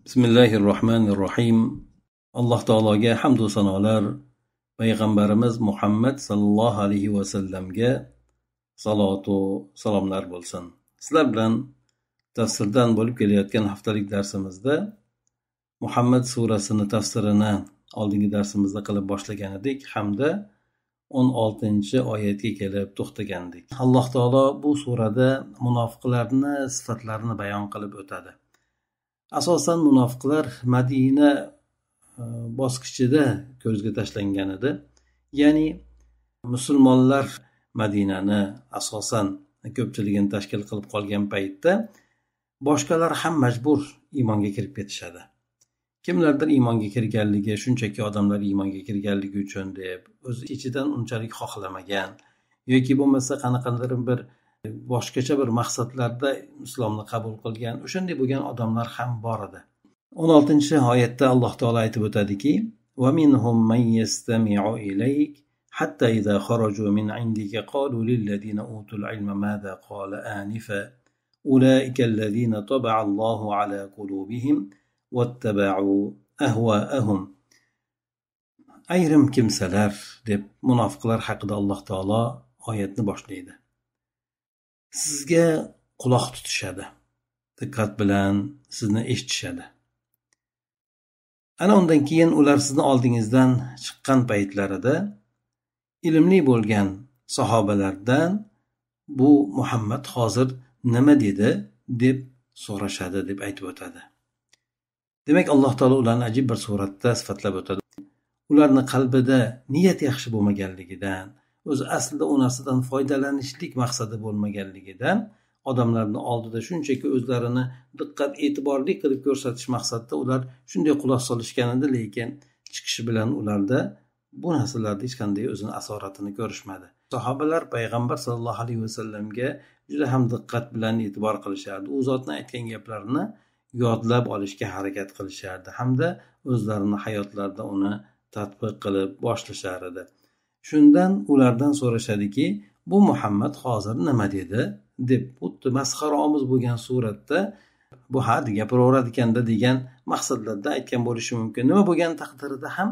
Bismillahirrohmanirrohim. Alloh taologa hamd va sanolar, payg'ambarimiz Muhammad sallallohu alayhi va sallamga salotu salomlar bo'lsin. Sizlar bilan tafsirdan bo'lib kelayotgan haftalik darsimizda Muhammad surasini tafsirini oldingi darsimizda qilib boshlagan edik hamda 16-oyatga kelib to'xtagandik. Alloh taolo bu surada munofiqlarni sifatlarini bayon qilib o'tadi. Asosan munofiqlar Madina bosqichida ko'zga tashlangan edi. Ya'ni musulmonlar Madinani asosan ko'pchiligini tashkil qilib qolgan paytda boshqalar ham majbur iymonga kirib ketishadi. Kimlardir iymonga kirganligi, shunchaki odamlar iymonga kirganligi uchun deb o'z ichidan unchalik xohlamagan yoki bo'lmasa qanaqadir bir boshqacha bir maqsadlarda islomni qabul qilgan, o'shanday bo'lgan odamlar ham bor edi. 16-oyatda Alloh taolo aytib o'tadiki: "Va minhum man yastami'u ilayk hatta idza kharaju min 'indika qalu lil ladina utul ilma madha qala anifa ulaika alladhina taba'a Allohu 'ala qulubihim wattaba'u ahwa'ahum." Ayrim kimsalar deb munofiqlar haqida Alloh taolo oyatni boshlaydi. Sizga quloq tutishadi, diqqat bilan sizni eshitishadi. Ana undan keyin ular sizni oldingizdan chiqqan paytlarida ilmli bo'lgan sahobalardan bu Muhammad hozir nima dedi deb so'rashadi deb aytib o'tadi. Demak, Alloh taolo ularni ajib bir suratda sifatlab o'tadi. Ularni qalbida niyat yaxshi bo'lmaganligidan, o'zi aslida u narsadan foydalanishlik maqsadi bo'lmaganligidan, odamlarning oldida shunchaki o'zlarini diqqat e'tiborli qilib ko'rsatish maqsadida ular shunday quloq solishgan edi, lekin chiqishi bilan ularda bu narsalarda hech qanday o'zini asoratini ko'rishmadi. Sahobalar payg'ambar sallallohu alayhi vasallamga juda ham diqqat bilan e'tibor qilishardi. U zotning aytgan gaplarini yodlab olishga harakat qilishardi hamda o'zlarini hayotlarida uni tatbiq qilib boshlashar edi. Shundan ulardan so'rashadiki, bu Muhammad hozir nima dedi deb, xuddi masxaraomuz bo'lgan suratda bu gapiraveradi ekanda degan maqsadlarda aytgan bo'lishi mumkin. Nima bo'lgan taqdirida ham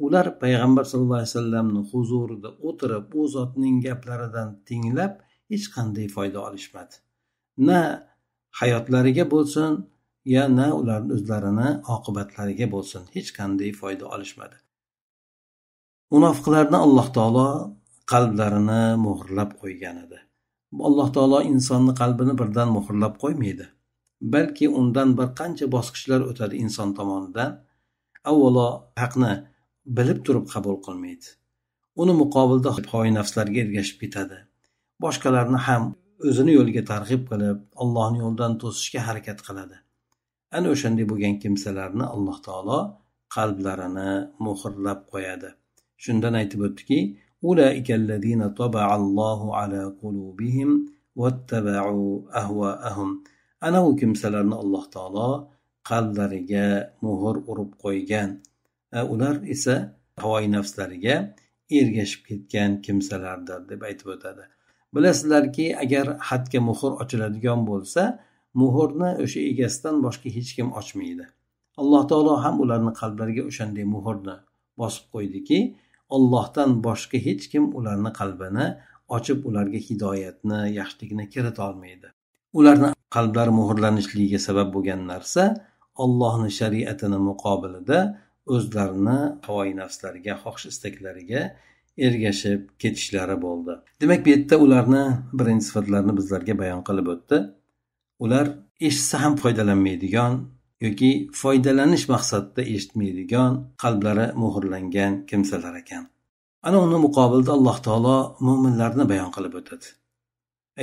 ular payg'ambar sallallohu alayhi vasallamni huzurida o'tirib u zotning gaplaridan tinglab hech qanday foyda olishmadi. Na hayotlariga bo'lsin, ya na ularning o'zlarini oqibatlariga bo'lsin, hech qanday foyda olishmadi. Munofiqlarni Alloh taolo qalblarini muhrlab qo'ygan edi. Alloh taolo insonni qalbini birdan muhrlab qo'ymaydi, balki undan bir qancha bosqichlar o'tadi inson tomonidan. Avvalo haqni bilib turib qabul qilmaydi. Uni muqobilda havoyi nafslarga ergashib ketadi. Boshqalarni ham o'zini yo'liga targ'ib qilib, Allohning yo'lidan to'sishga harakat qiladi. Ana o'shanday bo'lgan kimsalarni Alloh taolo qalblarini muhrlab qo'yadi. Shundan aytib o'tdiki: "Ulaikallazina taba'allohu ala qulubihim wattaba'u ahwa'ahum." Ana u kimsalarni Alloh taolo qalblariga muhr urib qo'ygan. Ular esa havoyi nafslariga ergashib ketgan kimsalardir deb aytib o'tadi. Bilasizlarki, agar xatga muhr ochiladigan bo'lsa, muhrni o'sha egasidan boshqa hech kim ochmaydi. Alloh taolo ham ularning qalblariga o'shanday muhrni bosib qo'ydiki, Allohdan boshqa hech kim ularni qalbini ochib ularga hidoyatni, yaxshilikni kirita olmaydi. Ularning qalblari muhrlanishligiga sabab bo'lgan narsa Allohning shariatini muqobilida o'zlarini havoyi nafslariga, xohish istaklariga ergashib ketishlari bo'ldi. Demak, bu yerda ularni birinchi sifatlarini bizlarga bayon qilib o'tdi. Ular eshitsa ham foydalanmaydigan yoki foydalanish maqsadida eshitmaydigan, qalblari muhrlangan kimsalar ekan. Ana uni muqobilda Alloh taolo mu'minlarni bayon qilib o'tadi.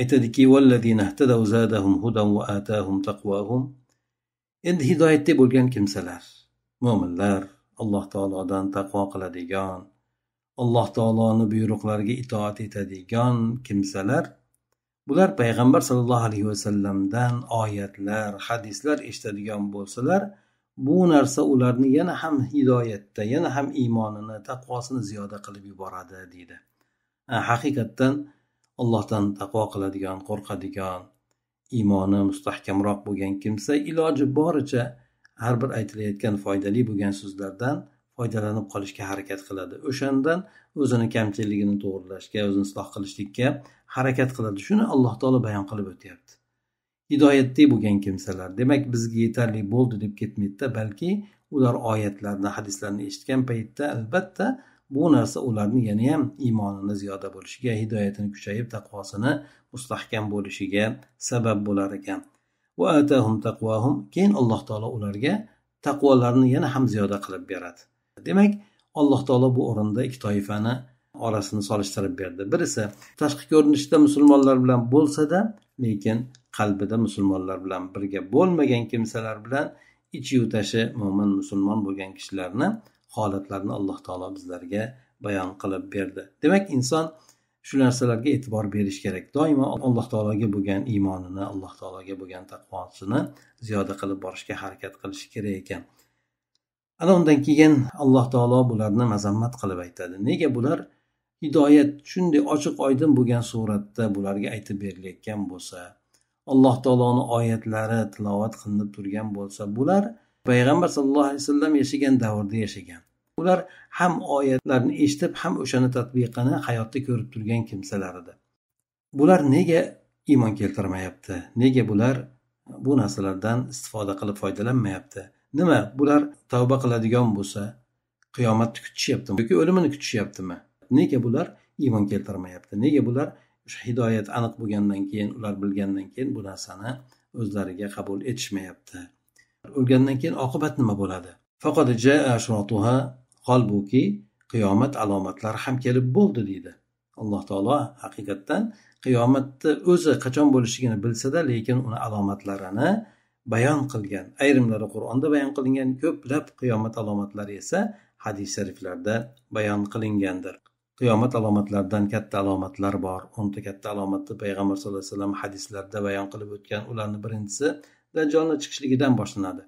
Aytadiki: "Vallazina ihtadaw zadahum hudan va atahum taqwahum." Endi hidoyatda bo'lgan kimsalar, mu'minlar, Alloh taolodan taqvo qiladigan, Alloh taoloning buyruqlariga itoat etadigan kimsalar, bular payg'ambar sallallohu alayhi vasallamdan oyatlar, hadislar eshitadigan bo'lsalar, bu narsa ularni yana ham hidoyatda, yana ham iymonini, taqvosini ziyoda qilib yuboradi deydi. Haqiqatdan Allohdan taqvo qiladigan, qo'rqadigan, iymoni mustahkamroq bo'lgan kimsa iloji boricha har bir aytilayotgan foydali bo'lgan so'zlardan foydalanib qolishga harakat qiladi. O'shandan o'zini kamchiligini to'g'rilashga, o'zini isloh qilishlikka harakat qiladi. Shuni Alloh taolo bayon qilib o'tyapti. Hidoyatli bo'lgan kimsalar, demak bizga yetarli bo'ldi deb ketmaydi, balki ular oyatlarni, hadislarni eshitgan paytda albatta bu narsa ularni yana ham iymonini ziyoda bo'lishiga, hidoyatini kuchayib, taqvosini mustahkam bo'lishiga sabab bo'lar ekan. Va atahum taqvahum, keyin Alloh taolo ularga taqvolarini yana ham ziyoda qilib beradi. Demak, Alloh taolo bu o'rinda ikki toifani orasini solishtirib berdi. Birisi tashqi ko'rinishda musulmonlar bilan bo'lsa-da, lekin qalbida musulmonlar bilan birga bo'lmagan kimsalar bilan ichi-yu tashi mo'min musulmon bo'lgan kishilarni holatlarini Alloh taolo bizlarga bayon qilib berdi. Demak, inson shu narsalarga e'tibor berish kerak. Doimo Alloh taologa bo'lgan iymonini, Alloh taologa bo'lgan taqvosini ziyoda qilib borishga harakat qilishi kerak ekan. Ana undan keyin Alloh taolo bularni mazammat qilib aytadi. Nega bular hidoyat shunday ochiq oydin bo'lgan suratda bularga aytib berilayotgan bo'lsa, Alloh taoloning oyatlari tilovat qilinib turgan bo'lsa, bular payg'ambar sollallohu alayhi vasallam yashagan davrda yashagan. Ular ham oyatlarni eshitib, ham o'shani tatbiqini hayotda ko'rib turgan kimsalar edi. Bular nega iymon keltirmayapti? Nega bular bu narsalardan istifoda qilib foydalanmayapti? Nima, bular tavba qiladigan bo'lsa, qiyomatni kutishyaptimi yoki o'limini kutishyaptimi? Nega bular iymon keltirmayapti? Nega bular o'sha hidoyat aniq bo'lgandan keyin, ular bilgandan keyin bu narsani o'zlariga qabul etishmayapti? O'lgandan keyin oqibat nima bo'ladi? Faqat jaa ashratuha, holbuki qiyomat alomatlari ham kelib bo'ldi deydi. Alloh taolo haqiqatdan qiyomatni o'zi qachon bo'lishligini bilsa-da, lekin uni alomatlarini bayon qilgan. Ayrimlari Qur'onda bayon qilingan, ko'plab qiyomat alomatlari esa hadis shariflarda bayon qilingandir. Qiyomat alomatlaridan katta alomatlar bor. 10 ta katta alomatni payg'ambar sollallohu alayhi vasallam hadislarda bayon qilib o'tgan. Ularning birinchisi Dajjolning chiqishligidan boshlanadi.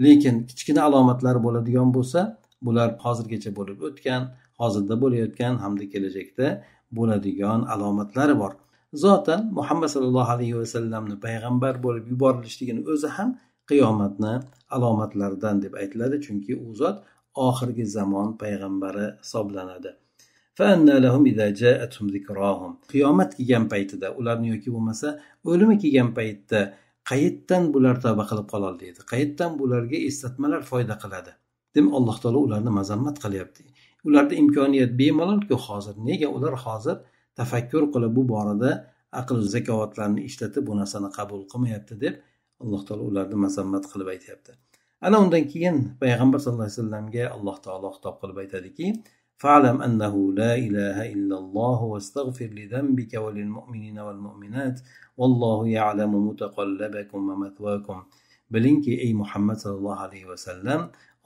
Lekin kichkina alomatlar bo'ladigan bo'lsa, bular hozirgacha bo'lib o'tgan, hozirda bo'layotgan hamda kelajakda bo'ladigan alomatlari bor. Zotan Muhammad sallallohu alayhi vasallamni payg'ambar bo'lib yuborilishligini o'zi ham qiyomatni alomatlaridan deb aytiladi, chunki u zot oxirgi zamon payg'ambari hisoblanadi. Qiyomat kelgan paytida ularni yoki bo'lmasa o'limi kelgan paytda qayerdan bular tavba qilib qoladi deydi. Qayerdan bularga eslatmalar foyda qiladi? Demak, Alloh taolo ularni mazammat qilyapti. Ularda imkoniyat bemalol-ku hozir. Nega ular hozir tafakkur qilib bu borada aql zakovatlarni ishlatib bu narsani qabul qilmayapti deb Alloh taolo ularni mazammat qilib aytayapti. Ana undan keyin payg'ambar sollallohu alayhi vasallamga Alloh taolo xitob qilib aytadiki: "Fa'lam annahu la ilaha illalloh wastaghfir li dhanbika va lil mu'minina wal mu'minat wallohu ya'lamu mutaqallabakum va mathwakum." Bilingki, ey Muhammad sallallohu alayhi vasallam,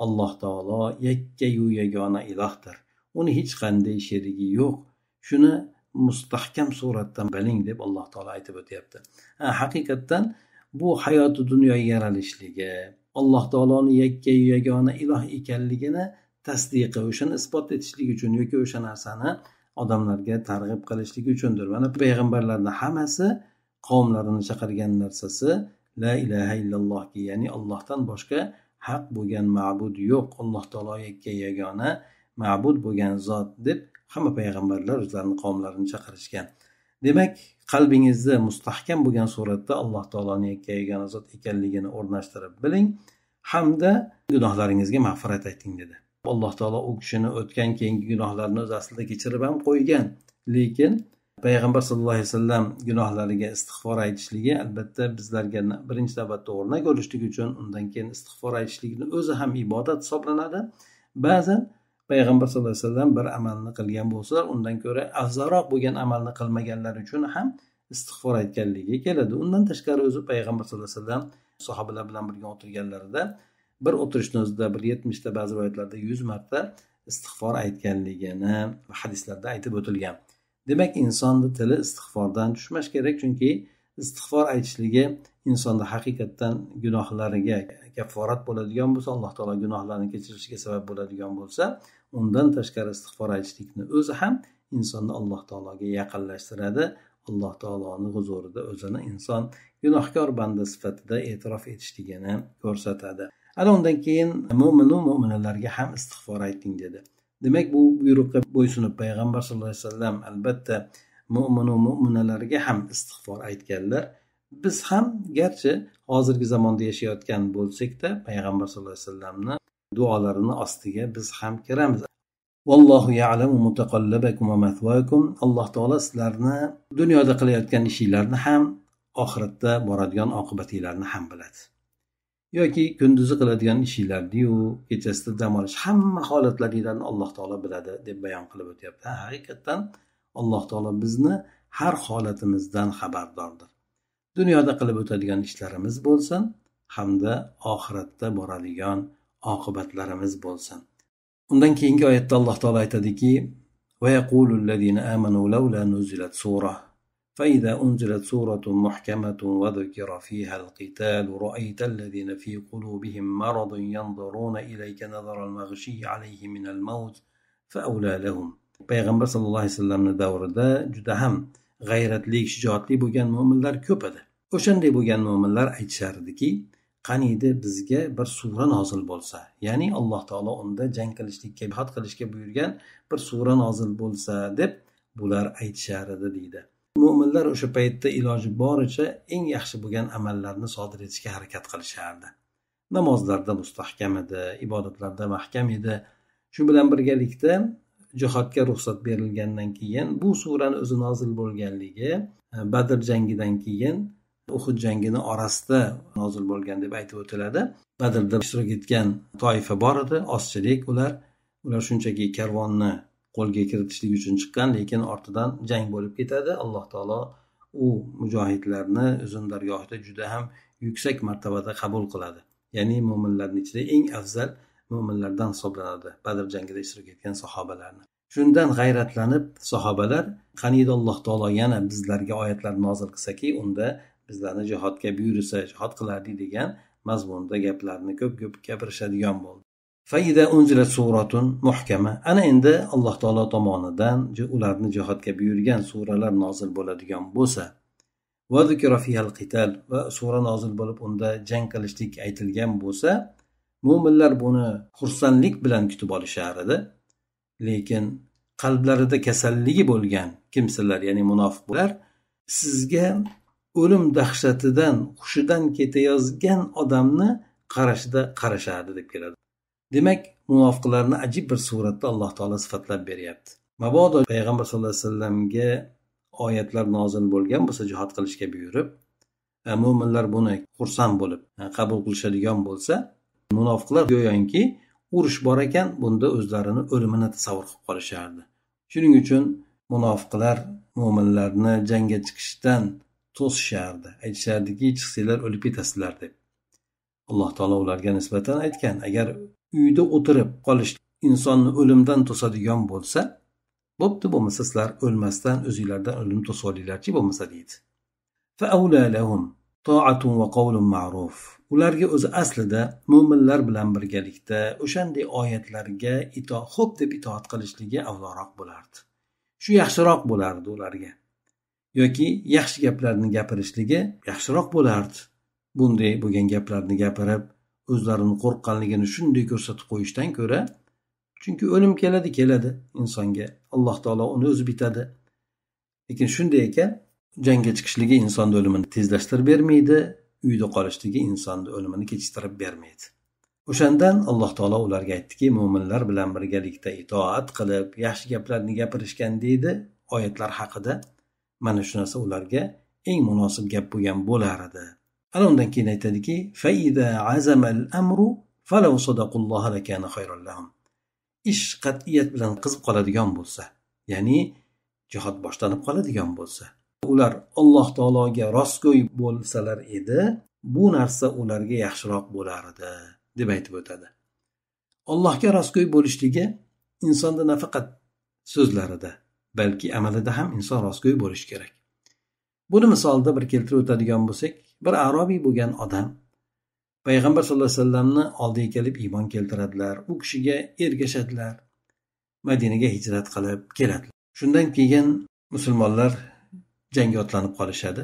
Alloh taolo yakka-yu yagona ilohdir. Uni hech qanday sherigi yo'q. Shuni mustahkam suratdan biling deb Alloh taolo aytib o'tyapti. Haqiqatdan bu hayoti dunyoga yaralishligi, Alloh taoloning yakka-yu yagona iloh ekanligini tasdiqi, o'shani isbot etishlik uchun yoki o'sha narsani odamlarga targ'ib qilishlik uchundir. Mana payg'ambarlarning hammasi qavmlarini chaqirgan narsasi la ilaha illallohga, ya'ni Allohdan boshqa haq bo'lgan ma'bud yo'q, Alloh taolo yakka yagona ma'bud bo'lgan zot deb hamma payg'ambarlar o'zlarini qavmlarini chaqirishgan. Demak, qalbingizda mustahkam bo'lgan suratda Alloh taoloning yakka yagona zot ekanligini o'rnashtirib biling hamda gunohlaringizga mag'firat ayting dedi. Alloh taolo u kishini o'tgan keyingi gunohlarini o'z aslida kechirib ham qo'ygan, lekin payg'ambar sollallohu alayhi vasallam gunohlariga istig'for aytishligi albatta bizlarga birinchi navbatda o'rnak olishlik uchun, undan keyin istig'for aytishlikni o'zi ham ibodat hisoblanadi. Ba'zan payg'ambar sollallohu alayhi vasallam bir amalni qilgan bo'lsalar, undan ko'ra afzalroq bo'lgan amalni qilmaganlar uchun ham istig'for aytganligi keladi. Undan tashqari o'zi payg'ambar sollallohu alayhi vasallam sahobalar bilan birga o'tirganlarida bir o'tirishni o'zida bir 70 ta, ba'zi rivoyatlarda 100 marta istig'for aytganligini hadislarda aytib o'tilgan. Demak, insonning tili istig'fordan tushmash kerak, chunki istig'for aytishligi insonda haqiqatdan gunohlariga kafforat bo'ladigan bo'lsa, Alloh taolo gunohlarini kechirishiga sabab bo'ladigan bo'lsa, undan tashqari istig'for aytishlikni o'zi ham insonni Alloh taologa yaqinlashtiradi. Alloh taoloning huzurida o'zini inson gunohkor banda sifatida e'tirof etishligini ko'rsatadi. ana undan keyin mo'minu mo'minalarga ham istig'for ayting dedi. Demak, bu buyruqqa bo'ysunib payg'ambar sallallohu alayhi vasallam albatta mo'minu mo'minalarga ham istig'for aytganlar. Biz ham garchi hozirgi zamonda yashayotgan bo'lsak-da, payg'ambar sallallohu alayhi vasallamni duolarini ostiga biz ham kiramiz. Vallohu ya'lamu mutaqallabakum va mathwakum. Alloh taolo sizlarni dunyoda qilayotgan ishinglarni ham, oxiratda boradigan oqibatinglarni ham biladi. Yoki kunduzi qiladigan ishinglarni-yu, kechasida dam olish, hamma holatlaringlarni Alloh taolo biladi deb bayon qilib o'tyapti. Haqiqatan Alloh taolo bizni har holatimizdan xabardordir. Dunyoda qilib o'tadigan ishlarimiz bo'lsin, hamda oxiratda boradigan oqibatlarimiz bo'lsin. Undan keyingi oyatda Alloh taolo aytadiki: "Va yaqulul-ladzina amanu lawla nuzilat surah فإذا أنزلت سورة محكمة وذكر فيها القتال رأيت الذين في قلوبهم مرض ينظرون إليك نظر المغشي عليه من الموت فأولى لهم." Payg'ambar sallallohu alayhi vasallamning davrida juda ham g'ayratli, shijoatli bo'lgan mo'minlar ko'p edi. O'shanday bo'lgan mo'minlar aytishardiki, qaniydi bizga bir sura nozil bo'lsa, ya'ni Alloh taolo unda jang qilishlikka, jihad qilishga buyurgan bir sura nozil bo'lsa deb bular aytishar edi deydi. Mo'minlar o'sha paytda iloji boricha eng yaxshi bo'lgan amallarni sodir etishga harakat qilishardi. Namozlarda mustahkam edi, ibodatlarda mahkam edi. Shu bilan birgalikda jihodga ruxsat berilgandan keyin bu surani o'zi nozil bo'lganligi Badr jangidan keyin Uhud jangini orasida nozil bo'lgan deb aytib o'tiladi. Badrda ishtirok etgan toifa bor edi, ozchilik ular shunchaki karvonni qo'lga kiritishlik uchun chiqqan, lekin ortidan jang bo'lib ketadi. Alloh taolo u mujohidlarni o'zin dargohida juda ham yuksak martabada qabul qiladi. Ya'ni mo'minlarning ichida eng afzal mo'minlardan hisoblanadi Badr jangida ishtirok etgan sahobalarni. Shundan g'ayratlanib sahobalar, qaniydi Alloh taolo yana bizlarga oyatlar nozil qilsaki, unda bizlarni jihodga buyursa jihod qilardik degan mazmunda gaplarni ko'p gapirishadigan bo'ldi. Faida unzilat suratun muhkama. Ana endi Alloh taolo tomonidan ularni jihodga buyurgan suralar nozil bo'ladigan bo'lsa, va zikra fihal qital, va sura nozil bo'lib unda jang qilishlik aytilgan bo'lsa, mo'minlar buni xursandlik bilan kutib olishar edi. Lekin qalblarida kasalligi bo'lgan kimsalar, ya'ni munofiqlar, sizga o'lim dahshatidan hushidan ketayozgan odamni qarashida qarashardi deb keladi. Demak, munofiqlarni ajib bir suratda Alloh taolo sifatlab beryapti. Mabodo payg'ambar sollallohu alayhi vasallamga oyatlar nozil bo'lgan bo'lsa, jihad qilishga buyurib, mo'minlar buni xursand bo'lib qabul qilishadigan bo'lsa, munofiqlar go'yoki urush bor ekan, bunda o'zlarini o'limini tasavvur qilib qolishardi. Shuning uchun munofiqlar mo'minlarni jangga chiqishdan to'sishardi. Aytishardiki, chiqsanglar o'lib ketasizlar deb. Alloh taolo ularga nisbatan aytgan, agar uyda o'tirib qolish insonni o'limdan to'sadigan bo'lsa, bo'pti, bo'lmasa sizlar o'lmasdan o'zingizlardan o'lim to'sib olinglarchi bo'lmasa deydi. Fa awla lahum ta'atun va qawlun ma'ruf. Ularga o'zi aslida mo'minlar bilan birgalikda o'shanday oyatlarga xo'p deb itoat qilishligi avvalroq bo'lardi. Shu yaxshiroq bo'lardi ularga. Yoki yaxshi gaplarni gapirishligi yaxshiroq bo'lardi. Bunday bo'lgan gaplarni gapirib, o'zlarini qo'rqqanligini shunday ko'rsatib qo'yishdan ko'ra, chunki o'lim keladi insonga. Alloh taolo uni o'zi bitadi. Lekin shunday ekan, jangga chiqishligi insonning o'limini tezlashtirib bermaydi, uyda qolishligi insonning o'limini kechiktirib bermaydi. O'shandan Alloh taolo ularga aytdiki, mo'minlar bilan birgalikda itoat qilib, yaxshi gaplarni gapirishgan deydi oyatlar haqida. Mana shu narsa ularga eng munosib gap bo'lgan bo'lar edi. Ana undan keyin aytadiki, fa iza azama al-amru falaw sadaqulloha lakana khayran lahum. Ish qat'iyat bilan qizib qoladigan bo'lsa, ya'ni jihad boshlanib qoladigan bo'lsa, ular Alloh taologa rostgo'y bo'lsalar edi, bu narsa ularga yaxshiroq bo'lar edi deb aytib o'tadi. Allohga rostgo'y bo'lishligi insonda nafaqat so'zlarida, balki amalida ham inson rostgo'y bo'lishi kerak. Buni misolda bir keltirib o'tadigan bo'lsak, bir arobiy bo'lgan odam payg'ambar sollallohu alayhi vasallamni oldiga kelib iymon keltiradilar, u kishiga ergashadilar, Madinaga hijrat qilib keladilar. Shundan keyin musulmonlar jangga otlanib qolishadi.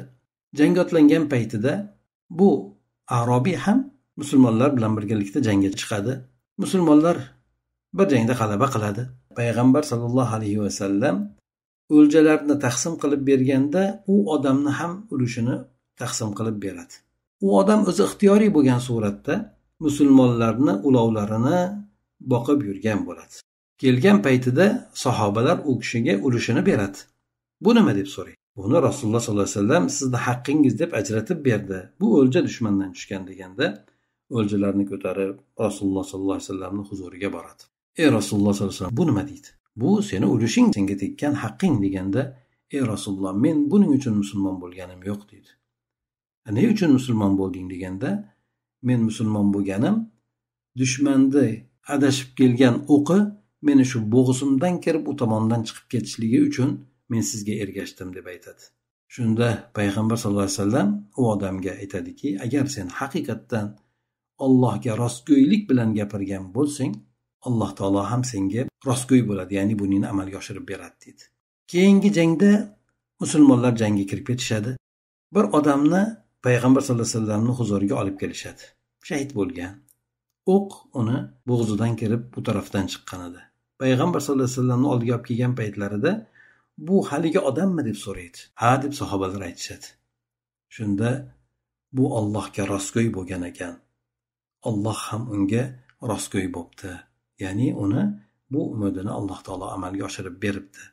Jangga otlangan paytida bu arobiy ham musulmonlar bilan birgalikda jangga chiqadi. Musulmonlar bir jangda g'alaba qiladi. Payg'ambar sallallohu alayhi vasallam o'ljalarni taqsim qilib berganda u odamni ham ulushini taqsim qilib beradi. U odam o'zi ixtiyoriy bo'lgan suratda musulmonlarni ulovlarini boqib yurgan bo'ladi. Kelgan paytida sahobalar u kishiga ulushini beradi. Bu nima deb so'raydi? Buni Rasululloh sollallohu alayhi vasallam sizni haqqingiz deb ajratib berdi. Bu o'lja dushmandan tushgan deganda o'ljalarni ko'tarib Rasululloh sollallohu alayhi vasallamning huzuriga boradi. Ey Rasululloh sollallohu alayhi vasallam, bu nima deydi? Bu seni ulushing, senga tekkan haqqing deganda, ey Rasululloh, men buning uchun musulmon bo'lganim yo'q deydi. Ne uchun musulmon bo'lding deganda, men musulmon bo'lganim dushmanni adashib kelgan o'qi meni shu bo'g'zimdan kirib u tomondan chiqib ketishligi uchun men sizga ergashdim deb aytadi. Shunda payg'ambar sollallohu alayhi vasallam u odamga aytadiki, agar sen haqiqatdan Allohga rostgo'ylik bilan gapirgan bo'lsang, Alloh taolo ham senga rostgo'y bo'ladi, ya'ni buningni amalga oshirib beradi dedi. Keyingi jangda musulmonlar jangga kirib ketishadi. Bir odamni payg'ambar sollallohu alayhi vasallamning huzuriga olib kelishadi. Shahid bo'lgan. O'q uni bo'g'zidan kirib bu tarafdan chiqqan edi. Payg'ambar sollallohu alayhi vasallamning oldiga olib kelgan paytlarida bu haligi odammi deb so'raydi. Ha deb sahobalar aytishadi. Shunda bu Allohga rostgo'y bo'lgan ekan. Alloh ham unga rostgo'y bo'pti. Ya'ni uni bu umidini Alloh taolo amalga oshirib beribdi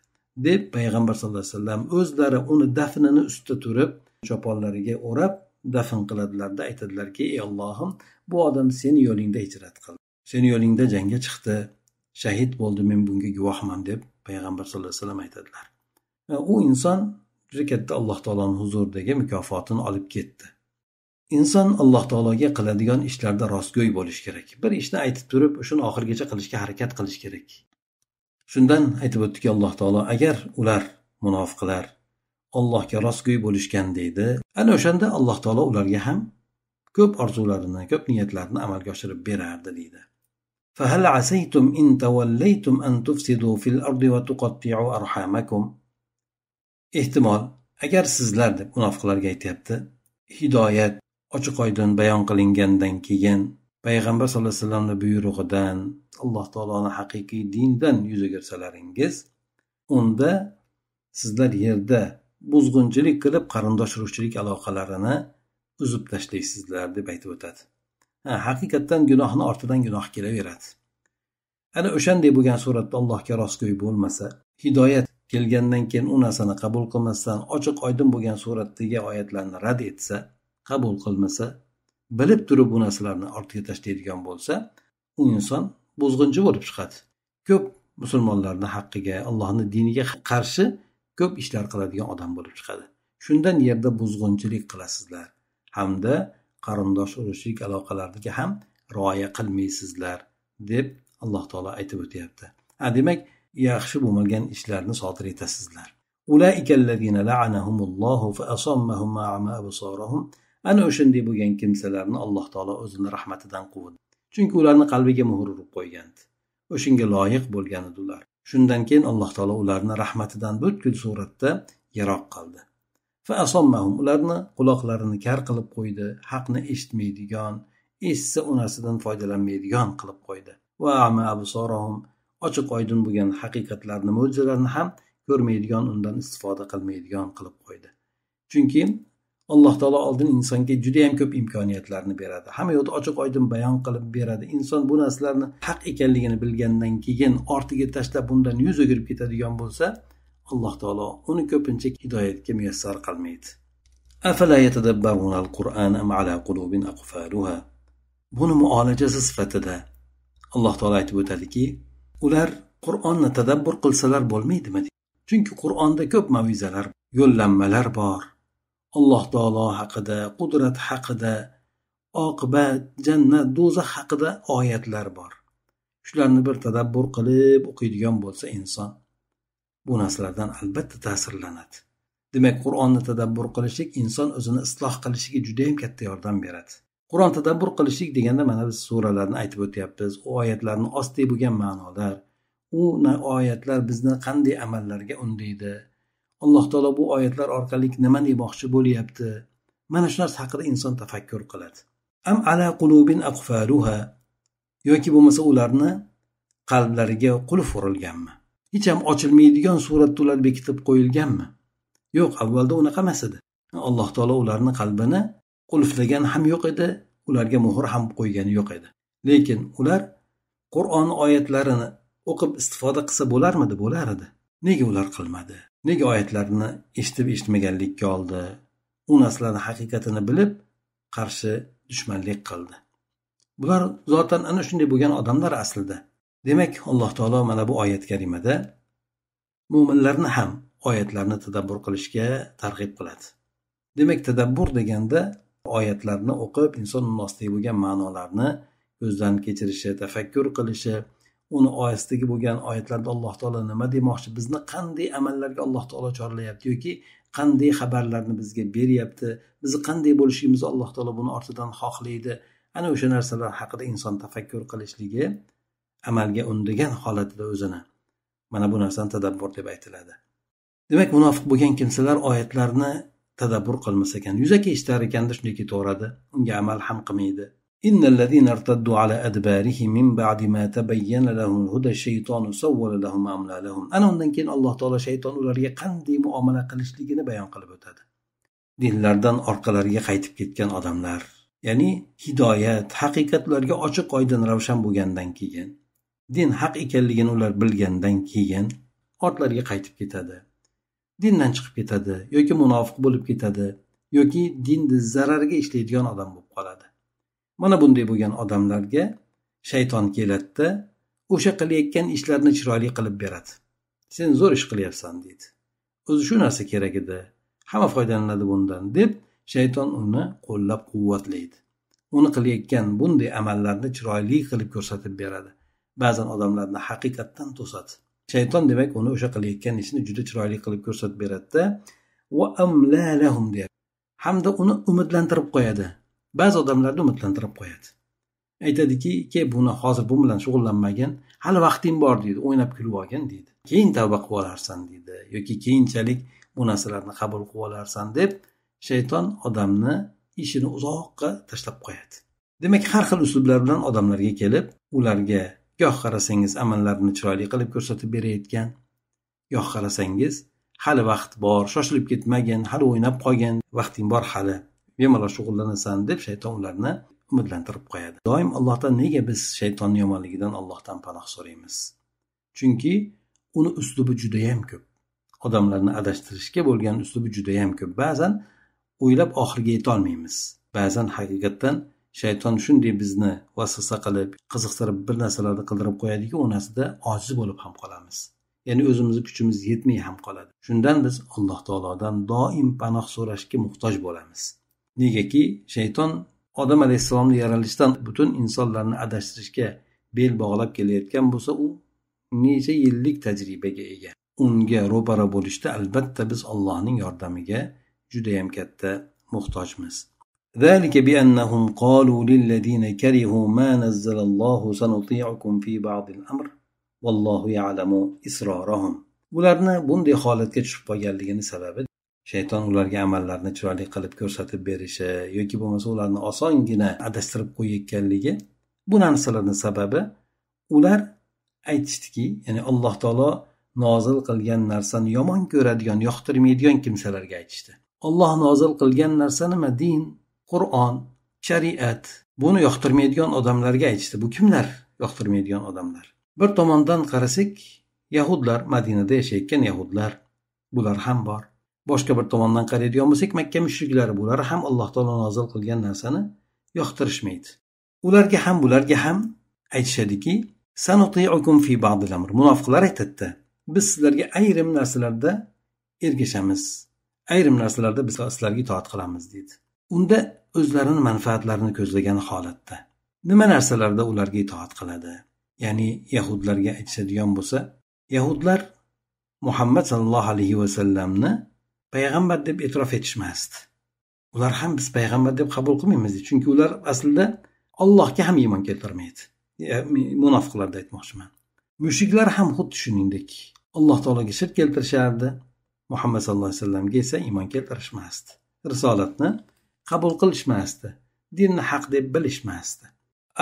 deb payg'ambar sollallohu alayhi vasallam o'zlari uni dafnini ustida turib choponlariga o'rab dafn qiladilarda aytadilarki, ey Allohim, bu odam seni yo'lingda hijrat qildi, seni yo'lingda jangga chiqdi, shahid bo'ldi, men bunga guvohman deb payg'ambar sollallohu alayhi vasallam aytadilar. U inson juda katta Alloh taoloning huzuridagi mukofotini olib ketdi. Inson Alloh taologa qiladigan ishlarda rostgo'y bo'lish kerak. Bir ishni aytib turib, shuni oxirigacha qilishga harakat qilish kerak. Shundan aytib o'tdiki, Alloh taolo agar ular munofiqlar Allohga rostgo'y bo'lishgan deydi, ana o'shanda Alloh taolo ularga ham ko'p orzularini, ko'p niyatlarini amalga oshirib berardi deydi. فهل عسيتم إن توليتم أن تفسدوا في الأرض وتقطعوا أرحامكم. Ehtimol, agar sizlar deb munofiqlarga aytyapti, hidoyat ochiq oydin bayon qilingandan keyin payg'ambar sollallohu alayhi vasallamning buyrug'idan, Alloh taoloning haqiqiy dindan yuz o'girsalaringiz, unda sizlar yerda buzg'unchilik qilib qarindosh urug'chilik aloqalarini uzib tashlaysizlar deb aytib o'tadi. Haqiqatdan gunohni ortidan gunoh kelaveradi. Ana o'shanday bo'lgan suratda Allohga rostgo'y bo'lmasa, hidoyat kelgandan keyin u narsani qabul qilmasdan, ochiq oydin bo'lgan suratdagi oyatlarni rad etsa, qabul qilmasa, bilib turib bu narsalarni ortiga tashlaydigan bo'lsa, u inson buzg'unchi bo'lib chiqadi. Ko'p musulmonlarning haqqiga, Allohning diniga qarshi ko'p ishlar qiladigan odam bo'lib chiqadi. Shundan yerda buzg'unchilik qilasizlar hamda qarindosh urug'chilik aloqalariga ham rioya qilmaysizlar deb Alloh taolo aytib o'tyapti. Demak, yaxshi bo'lmagan ishlarni sodir etasizlar. Ulaikallazina la'anahumullohu fa asammahum ma'ama absarahum. Ana o'shanday bo'lgan kimsalarni Alloh taolo o'zining rahmatidan quvdi. Chunki ularni qalbiga muhr urib qo'ygandi. O'shunga loyiq bo'lgan edilar. Shundan keyin Alloh taolo ularni rahmatidan butkul suratda yiroq qildi. Fa asammahum, ularni quloqlarini kar qilib qo'ydi, haqni eshitmaydigan, eshitsa u narsadan foydalanmaydigan qilib qo'ydi. Va ama absarahum, ochiq oydin bo'lgan haqiqatlarni, mo'jizalarni ham ko'rmaydigan, undan istifoda qilmaydigan qilib qo'ydi. Chunki Alloh taolo oldin insonga juda ham ko'p imkoniyatlarni beradi. Hamma yo'lda ochiq oydin bayon qilib beradi. Inson bu narsalarni haq ekanligini bilgandan keyin ortiga tashlab bundan yuz o'girib ketadigan bo'lsa, Alloh taolo uni ko'pincha hidoyatga muyassar qilmaydi. Afala yatadabbaruna al-Qur'an am ala qulubin aqfaluha. Buni muolajasi sifatida Alloh taolo aytib o'tadiki, ular Qur'onni tadabbur qilsalar bo'lmaydimi? Chunki Qur'onda ko'p mav'izalar, yo'llanmalar bor. Alloh taolo haqida, qudrat haqida, oqibat, jannat, do'zax haqida oyatlar bor. Shularni bir tadabbur qilib o'qiydigan bo'lsa inson, bu narsalardan albatta ta'sirlanadi. Demak, Qur'onni tadabbur qilishlik inson o'zini isloh qilishiga juda ham katta yordam beradi. Qur'on tadabbur qilishlik deganda mana biz suralarni aytib o'tyapmiz. U oyatlarning ostida bo'lgan ma'nolar, u oyatlar bizni qanday amallarga undaydi? Alloh taolo bu oyatlar orqali nima demoqchi bo'lyapti? Mana shu narsa haqida inson tafakkur qiladi. am ala qulubin aqfaluha, yoki bo'lmasa ularni qalblariga qulf urilganmi? Hech ham ochilmaydigan suratda ular bekitib qo'yilganmi? Yo'q, avvalda unaqa emas edi. Alloh taolo ularni qalbini qulflagan ham yo'q edi, ularga muhr ham qo'ygani yo'q edi. Lekin ular Qur'on oyatlarini o'qib istifoda qilsa bo'larmidi? Bo'lar edi. Nega ular qilmadi? Nega oyatlarni eshitib eshitmaganlikka oldi? U narsalarni haqiqatini bilib qarshi dushmanlik qildi. Bular zotan ana shunday bo'lgan odamlar aslida. Demak, Alloh taolo mana bu oyat karimada mu'minlarni ham oyatlarni tadabbur qilishga targ'ib qiladi. Demak, tadabbur deganda oyatlarni o'qib inson nosdagi bo'lgan ma'nolarni ko'zdan kechirishi, tafakkur qilishi, uni oyasidagi bo'lgan oyatlarda Alloh taolo nima demoqchi, bizni qanday amallarga Alloh taolo chorlayapti yoki qanday xabarlarni bizga beryapti, bizni qanday bo'lishimizni Alloh taolo buni ortidan xohlaydi. Ana o'sha narsalar haqida inson tafakkur qilishligi, amalga undagan holatida o'zini, mana bu narsani tadabbur deb aytiladi. Demak, munofiq bo'lgan kimsalar oyatlarni tadabbur qilmas ekan, yuzaki eshitar ekanda shunday ketaveradi, unga amal ham qilmaydi. Innallazina irtaddu ala adbarihim min ba'di ma tabayyana lahum al-huda shaytonu sawwala lahum amlalahum. Ana undan keyin Alloh taolo shayton ularga qanday muomala qilishligini bayon qilib o'tadi. Dinlardan orqalariga qaytib ketgan odamlar, ya'ni hidoyat, haqiqat ularga ochiq oydin ravshan bo'lgandan keyin, din haq ekanligini ular bilgandan keyin ortlariga qaytib ketadi. Dindan chiqib ketadi yoki munofiq bo'lib ketadi yoki dinni zarariga ishlaydigan odam bo'lib qoladi. Mana bunday bo'lgan odamlarga shayton keladi, o'sha qilayotgan ishlarni chiroyli qilib beradi. Sen zo'r ish qilyapsan deydi. O'zi shu narsa kerak edi, hamma foydalanadi bundan deb shayton uni qo'llab-quvvatlaydi. Uni qilayotgan bunday amallarni chiroyli qilib ko'rsatib beradi. Ba'zan odamlarni haqiqatdan to'sadi. Shayton demak uni o'sha qilayotgan ishni juda chiroyli qilib ko'rsatib beradi-da, va amlalahum deydi. Hamda uni umidlantirib qo'yadi. Ba'zi odamlarni umidlantirib qo'yadi. Aytadiki, "Ke buni hozir bu bilan shug'ullanmagin, hali vaqting bor" deydi, "O'ynab kulib olgin" deydi. "Keyin tavba qilib olarsan" deydi, yoki "Keyinchalik bu narsalarni qabul qilib olarsan" deb shayton odamni ishini uzoqqa tashlab qo'yadi. Demak, har xil uslublar bilan odamlarga kelib, ularga goh qarasangiz amallarini chiroyli qilib ko'rsatib berayotgan, goh qarasangiz hali vaqt bor, shoshilib ketmagin, hali o'ynab qolgin, vaqting bor hali, bemalol shug'ullanasan deb shayton ularni umidlantirib qo'yadi. Doim Allohdan nega biz shaytonning yomonligidan Allohdan panoh so'raymiz? Chunki uni uslubi juda ham ko'p. Odamlarni adashtirishga bo'lgan uslubi juda ham ko'p. Ba'zan o'ylab oxiriga yeta olmaymiz. Ba'zan haqiqatdan shayton shunday bizni vasvasa qilib, qiziqtirib bir narsalarni qildirib qo'yadiki, u narsada ojiz bo'lib ham qolamiz. Ya'ni o'zimizning kuchimiz yetmay ham qoladi. Shundan biz Alloh taolodan doim panoh so'rashga muhtoj bo'lamiz. Negaki shayton Odam alayhissalomni yaralishdan butun insonlarni adashtirishga bel bog'lab kelayotgan bo'lsa, u necha yillik tajribaga ega. Unga ro'para bo'lishda albatta biz Allohning yordamiga juda ham katta muhtojmiz. ذلك بأنهم قالوا للذين كرهوا ما نزل الله سنطيعكم في بعض الأمر والله يعلم إسرارهم. Bularni bunday holatga tushib qolganligini sababi shayton ularga amallarni chiroyli qilib ko'rsatib berishi yoki bo'lmasa ularni osongina adashtirib qo'yayotganligi. Bu narsalarning sababi ular aytishdiki, ya'ni Alloh taolo nozil qilgan narsani yomon ko'radigan, yoqtirmaydigan kimsalarga aytishdi. Alloh nozil qilgan narsa nima? Din, Qur'on, shariat. Buni yoqtirmaydigan odamlarga aytishdi. Bu kimlar yoqtirmaydigan odamlar? Bir tomondan qarasak, Yahudlar, Madinada yashayotgan Yahudlar, bular ham bor. Boshqa bir tomondan qaraydigan bo'lsak, Makka mushriklari, bular ham Alloh taolo nozil qilgan narsani yoqtirishmaydi. Ularga ham, bularga ham aytishadiki, sanuti'ukum fi ba'dil amr. Munofiqlar aytadi, biz sizlarga ayrim narsalarda ergashamiz, ayrim narsalarda biz sizlarga itoat qilamiz deydi. Unda o'zlarining manfaatlarini ko'zlagan holatda nima narsalarda ularga itoat qiladi? Ya'ni Yahudlarga aytishadigan bo'lsa, Yahudlar Muhammad sallallohu alayhi va sallamni payg'ambar deb e'tirof etishmasdi. Ular ham biz payg'ambar deb qabul qilmaymiz, chunki ular aslida Allohga ham iymon keltirmaydi. Munofiqlarda aytmoqchiman. Mushriklar ham xuddi shuningdek Alloh taologa shirk keltirishardi, Muhammad sallallohu alayhi vasallamga esa iymon keltirishmasdi. Risolatni qabul qilishmasdi. dinni haq deb bilishmasdi.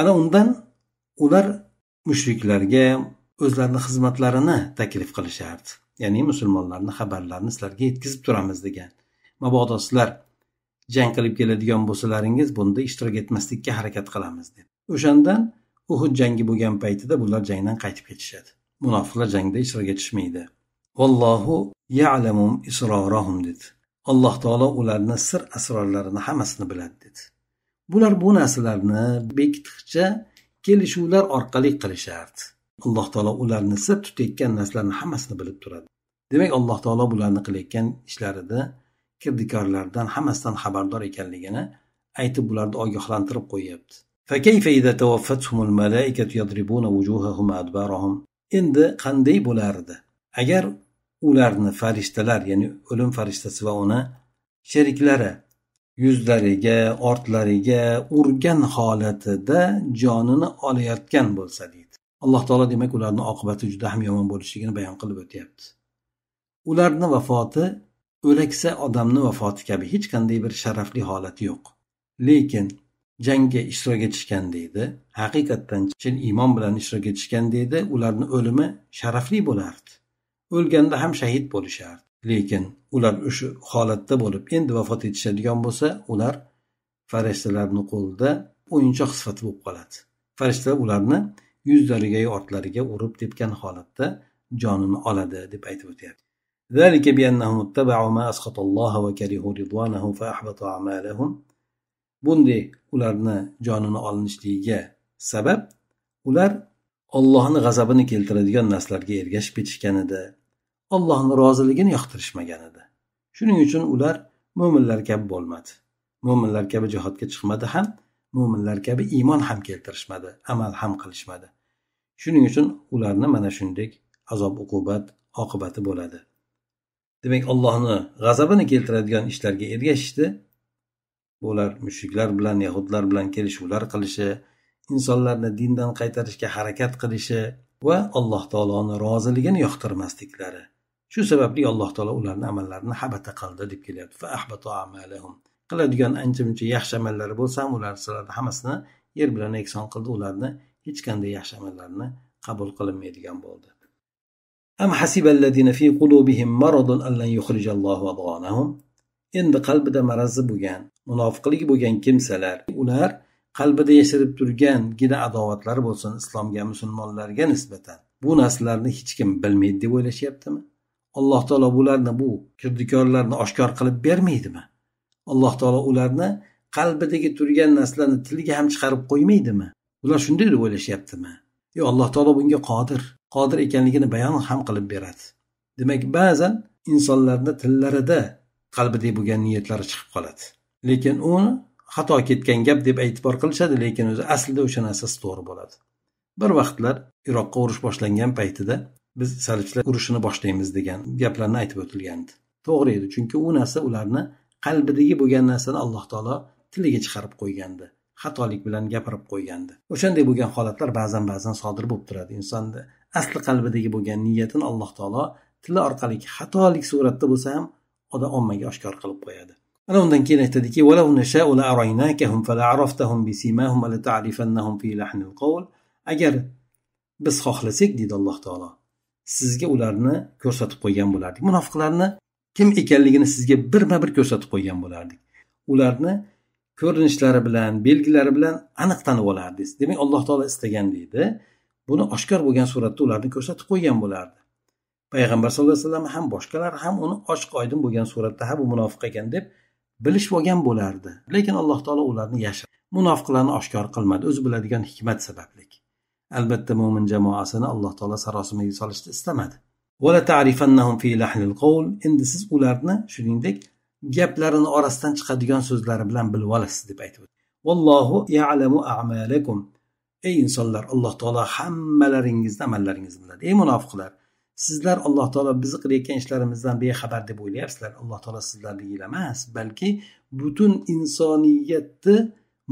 Ana undan ular mushriklarga o'zlarini xizmatlarini taklif qilishardi. Ya'ni musulmonlarning xabarlarini sizlarga yetkazib turamiz degan. Mabodo sizlar jang qilib keladigan bo'lsalaringiz, bunda ishtirok etmaslikka harakat qilamiz deb. O'shandan Uhud jangi bo'lgan paytida bular jangdan qaytib ketishadi. Munofiqlar jangda ishtirok etishmaydi. Vallohu ya'lamu isrorahum dedi. Alloh taolo ularning sir asrorlarini hammasini biladi dedi. Bular bu narsalarni bekitishcha kelishuvlar orqali qilishardi. Alloh taolo ularni sir tutayotgan narsalarni hammasini bilib turadi. Demak, Alloh taolo bularni qilayotgan ishlarida kirdikorlardan hammasidan xabardor ekanligini aytib bularni ogohlantirib qo'yapti. فكيف إذا توفتهم الملائكة يضربون وجوههم وأدبارهم. Endi qanday bo'lardi agar ularni farishtalar, ya'ni o'lim farishtasi va uni sheriklari yuzlariga, ortlariga urgan holatida jonini olayotgan bo'lsa deydi. Alloh taolo demak ularning oqibati juda ham yomon bo'lishligini bayon qilib o'tyapti. Ularning vafoti o'laksa odamning vafoti kabi hech qanday bir sharafli holati yo'q. Lekin jangga ishtirok etishgan deydi, haqiqatdan chin iymon bilan ishtirok etishgan deydi, ularning o'limi sharafli bo'lardi. O'lganda ham shahid bo'lishardi. Lekin ular o'sha holatda bo'lib endi vafot etishadigan bo'lsa, ular farishtalarning qo'lida o'yinchoq sifatida bo'lib qoladi. Farishtalar ularni yuzlariga, ortlariga urib tepgan holatda jonini oladi deb aytib o'tyapti. ذلك بأنهم اتبعوا ما أسخط الله وكرهوا رضوانه فأحبط أعمالهم. Bunday ularni jonini olinishligiga sabab ular Allohning g'azabini keltiradigan narsalarga ergashib ketishgan edi. Allohning roziligini yoqtirishmagan edi. Shuning uchun ular mu'minlar kabi bo'lmadi. Mu'minlar kabi jihodga chiqmadi ham, mu'minlar kabi iymon ham keltirishmadi, amal ham qilishmadi. Shuning uchun ularni mana shunday azob uqubat oqibati bo'ladi. Demak, Allohning g'azabini keltiradigan ishlarga ergashishdi. Bular mushriklar bilan, yahudlar bilan kelishuvlar qilishi, insonlarni dindan qaytarishga harakat qilishi va Alloh taoloning roziligini yoqtirmasliklari. Shu sababli Alloh taolo ularning amallarini habata qildi deb kelyapti. Fa ahbata a'malahum. Qiladigan ancha-muncha yaxshi amallari bo'lsa ham ular hammasini yer bilan ekson qildi, ularni hech qanday yaxshi amallarni qabul qilinmaydigan bo'ldi. Am hasiballazina fi qulubihim maradun an lan yukhrijallohu adghanahum. Endi qalbida marazi bo'lgan, munofiqlik bo'lgan kimsalar, ular qalbida yashirib turgan gina adovatlari bo'lsin islomga, musulmonlarga nisbatan, bu narsalarni hech kim bilmaydi deb o'ylashyaptimi? Alloh taolo bularni, bu kirdikorlarni oshkor qilib bermaydimi? Alloh taolo ularni qalbidagi turgan narsalarni tiliga ham chiqarib qo'ymaydimi? Ular shunday deb o'ylashyaptimi? Yo'q, Alloh taolo bunga qodir ekanligini bayon ham qilib beradi. Demak, ba'zan insonlarning tillarida qalbidagi bo'lgan niyatlari chiqib qoladi. Lekin uni xato ketgan gap deb e'tibor qilishadi, lekin o'zi aslida o'sha narsasi to'g'ri bo'ladi. Bir vaqtlar Iroqqa urush boshlangan paytida biz salibchilar urushini boshlaymiz degan gaplarni aytib o'tilgandi. To'g'ri edi, chunki u narsa ularni qalbidagi bo'lgan narsani Alloh taolo tiliga chiqarib qo'ygandi. Xatolik bilan gapirib qo'ygandi. O'shanday bo'lgan holatlar ba'zan sodir bo'lib turadi. Insonning asli qalbidagi bo'lgan niyatini Alloh taolo tili orqali xatolik suratda bo'lsa ham odam ommaga oshkor qilib qo'yadi. Ana undan keyin aytadiki: "Walau nasha'u la araynakahum fala araftahum bi simahum wa la ta'rifannahum fi lahnil qawl." Agar biz xohlasak, deydi Alloh taolo, sizga ularni ko'rsatib qo'ygan bo'lardik. Munofiqlarni kim ekanligini sizga birma-bir ko'rsatib qo'ygan bo'lardik. Ularni ko'rinishlari bilan, belgilari bilan aniq tanib olardingiz. Demak, Alloh taolo istagan deydi, buni oshkor bo'lgan suratda ularni ko'rsatib qo'ygan bo'lardi. Payg'ambar sollallohu alayhi vasallam ham boshqalar ham uni ochiq oydin bo'lgan suratda ha bu munofiq ekan deb bilishib olgan bo'lardi. Lekin Alloh taolo ularni yashirdi. Munofiqlarni oshkor qilmadi, o'zi biladigan hikmat sababli. Albatta mo'min jamoasini Alloh taolo sarosimaga solishni istamadi. Va la ta'rifannahum fi lahnil qawl. Endi siz ularni shuningdek gaplarini orasidan chiqadigan so'zlari bilan bilib olasiz deb aytib o'tdi. Vallohu ya'lamu a'malakum. Ey insonlar, Alloh taolo hammalaringizni amallaringizni biladi. Ey munofiqlar, sizlar Alloh taolo bizni qilayotgan ishlarimizdan bexabar deb o'ylayapsizlar. Alloh taolo sizlarni emas, balki butun insoniyatni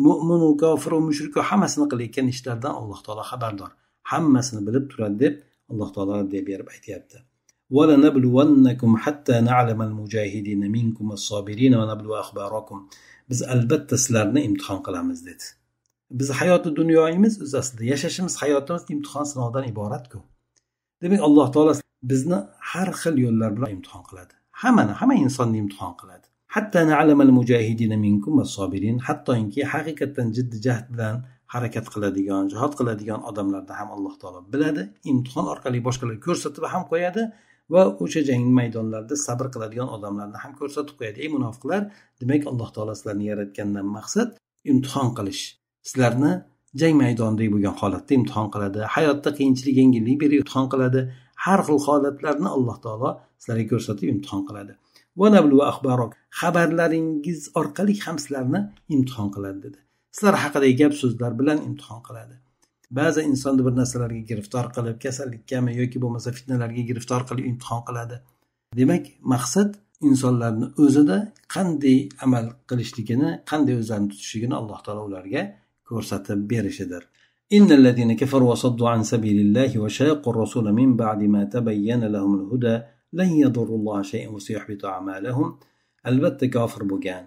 mu'min va kofir va mushrik va hammasini qilayotgan ishlardan Alloh taolo xabardor. Hammasini bilib turadi deb Alloh taolo deb berib aytayapti. وَلَنَبْلُوَنَّكُمْ حَتَّى نَعْلَمَ الْمُجَاهِدِينَ مِنْكُمْ وَالصَّابِرِينَ وَنَبْلُوَ أَخْبَارَكُمْ. Biz albatta sizlarni imtihon qilamiz dedi. Biz hayoti dunyoyimiz o'z aslida yashashimiz, hayotimiz imtihon sinovdan iborat-ku. Demak, Alloh taolo bizni har xil yo'llar bilan imtihon qiladi. Hamma insonni imtihon qiladi. Hatta na'lamal mujahidin minkum was-sabirin, hattoki haqiqatan jiddiy jahd bilan harakat qiladigan, jihad qiladigan odamlarni ham Alloh taolo biladi. Imtihon orqali boshqalarga ko'rsatib ham qo'yadi va o'sha jang maydonlarida sabr qiladigan odamlarni ham ko'rsatib qo'yadi. Ey munofiqlar, demak Alloh taolo sizlarni yaratgandan maqsad imtihon qilish. Sizlarni jang maydonidagi bo'lgan holatda imtihon qiladi. Hayotda qiyinchilik, yengillik berib imtihon qiladi. Har xil holatlarni Alloh taolo sizlarga ko'rsatib imtihon qiladi. Va nablu akhbarok, xabarlaringiz orqali ham sizlarni imtihon qiladi dedi. Sizlar haqidagi gap so'zlar bilan imtihon qiladi. Ba'zi insonni bir narsalarga giriftor qilib, kasallikami yoki bo'lmasa fitnalarga giriftor qilib imtihon qiladi. Demak, maqsad insonlarni o'zida qanday amal qilishligini, qanday o'zlarini tutishligini Alloh taolo ularga ko'rsatib berishidir. Innal ladina kafaru wa saddu an sabilillahi wa shaqqu ar-rasula min ba'di ma tabayyana lahumul huda lan yadurrulloha shay'an wa sayuhbitu a'malahum. Albatta kofir bo'lgan,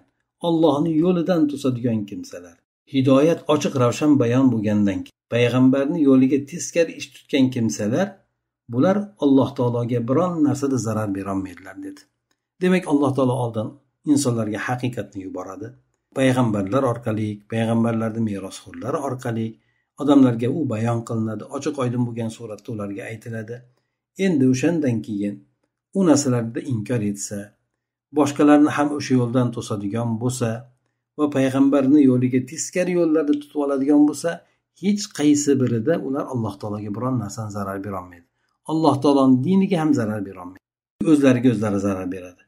Allohning yo'lidan to'sadigan kimsalar, hidoyat ochiq ravshan bayon bo'lgandan keyin payg'ambarning yo'liga teskari ish tutgan kimsalar, bular Alloh taologa biron narsada zarar bera olmaydilar dedi. Demak, Alloh taolo oldin insonlarga haqiqatni yuboradi. Payg'ambarlar orqali, payg'ambarlarning merosxo'rlari orqali odamlarga u bayon qilinadi, ochiq oydin bo'lgan suratda ularga aytiladi. Endi o'shandan keyin u narsalarda inkor etsa, boshqalarni ham o'sha yo'ldan to'sadigan bo'lsa va payg'ambarning yo'liga teskari yo'llarda tutib oladigan bo'lsa, hech qaysi birida ular Alloh taologa biron narsadan zarar bera olmaydi. Alloh taoloning diniga ham zarar bera olmaydi. O'zlariga o'zlari zarar beradi.